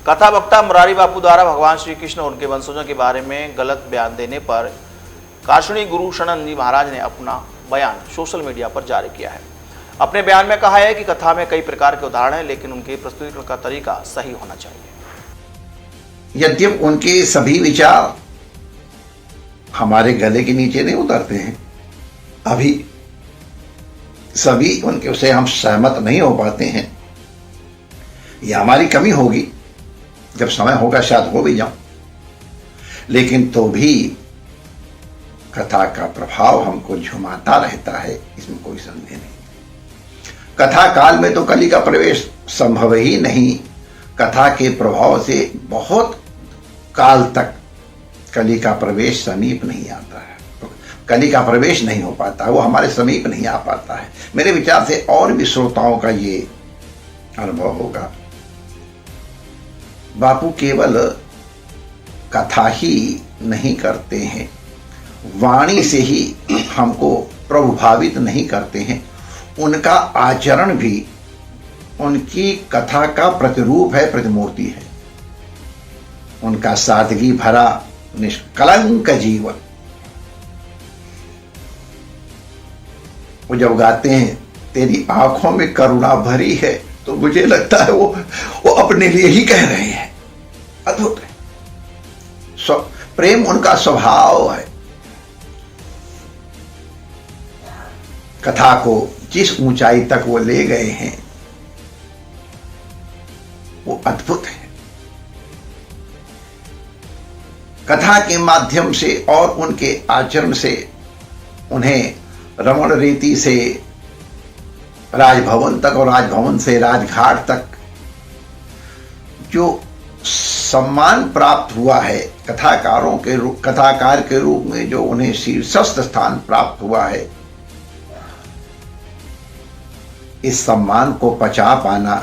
कथा वक्ता मुरारी बापू द्वारा भगवान श्री कृष्ण और उनके वंशजों के बारे में गलत बयान देने पर काशनी गुरु शरणानंद जी महाराज ने अपना बयान सोशल मीडिया पर जारी किया है। अपने बयान में कहा है कि कथा में कई प्रकार के उदाहरण हैं, लेकिन उनके प्रस्तुतिकरण का तरीका सही होना चाहिए। यद्यप उनके सभी विचार हमारे गले के नीचे नहीं उतरते हैं, अभी सभी उनके से हम सहमत नहीं हो पाते हैं। यह हमारी कमी होगी, जब समय होगा शायद हो भी जाऊं, लेकिन तो भी कथा का प्रभाव हमको झुमाता रहता है, इसमें कोई संदेह नहीं। कथा काल में तो कली का प्रवेश संभव ही नहीं। कथा के प्रभाव से बहुत काल तक कली का प्रवेश समीप नहीं आता है, तो कली का प्रवेश नहीं हो पाता, वो हमारे समीप नहीं आ पाता है। मेरे विचार से और भी श्रोताओं का ये अनुभव होगा। बापू केवल कथा ही नहीं करते हैं, वाणी से ही हमको प्रभावित नहीं करते हैं, उनका आचरण भी उनकी कथा का प्रतिरूप है, प्रतिमूर्ति है। उनका सादगी भरा निष्कलंक जीवन, वो जब गाते हैं तेरी आंखों में करुणा भरी है, तो मुझे लगता है वो अपने लिए ही कह रहे हैं। अद्भुत है। प्रेम उनका स्वभाव है। कथा को जिस ऊंचाई तक वो ले गए हैं वो अद्भुत है। कथा के माध्यम से और उनके आचरण से उन्हें रमण रीति से राजभवन तक और राजभवन से राजघाट तक जो सम्मान प्राप्त हुआ है, कथाकार के रूप में जो उन्हें शीर्षस्थ स्थान प्राप्त हुआ है, इस सम्मान को पचा पाना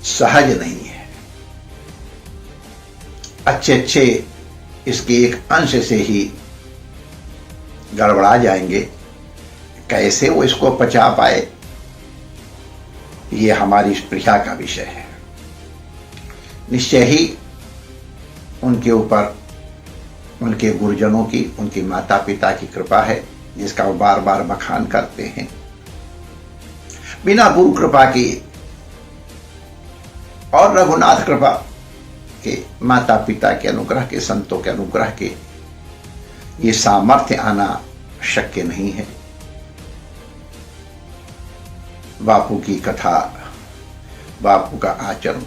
सहज नहीं है। अच्छे इसके एक अंश से ही गड़बड़ा जाएंगे। कैसे वो इसको पचा पाए, ये हमारी स्पृहा का विषय है। निश्चय ही उनके ऊपर उनके गुरुजनों की, उनके माता पिता की कृपा है, जिसका वो बार बार बखान करते हैं। बिना गुरु कृपा की और रघुनाथ कृपा के, माता पिता के अनुग्रह के, संतों के अनुग्रह के, ये सामर्थ्य आना शक्य नहीं है। बापू की कथा, बापू का आचरण,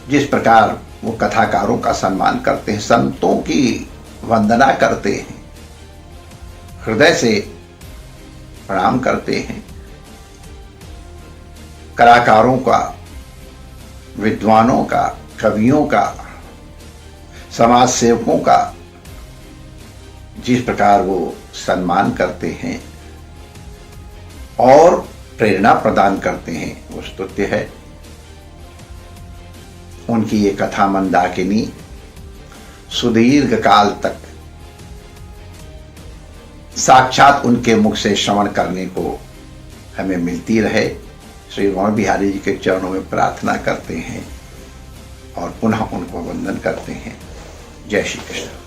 जिस प्रकार वो कथाकारों का सम्मान करते हैं, संतों की वंदना करते हैं, हृदय से प्रणाम करते हैं, कलाकारों का, विद्वानों का, कवियों का, समाज सेवकों का जिस प्रकार वो सम्मान करते हैं और प्रेरणा प्रदान करते हैं, वो स्तुत्य है। उनकी ये कथा मंदाकिनी सुदीर्घ काल तक साक्षात उनके मुख से श्रवण करने को हमें मिलती रहे, श्री रमण बिहारी जी के चरणों में प्रार्थना करते हैं और पुनः उनको वंदन करते हैं। जय श्री कृष्ण।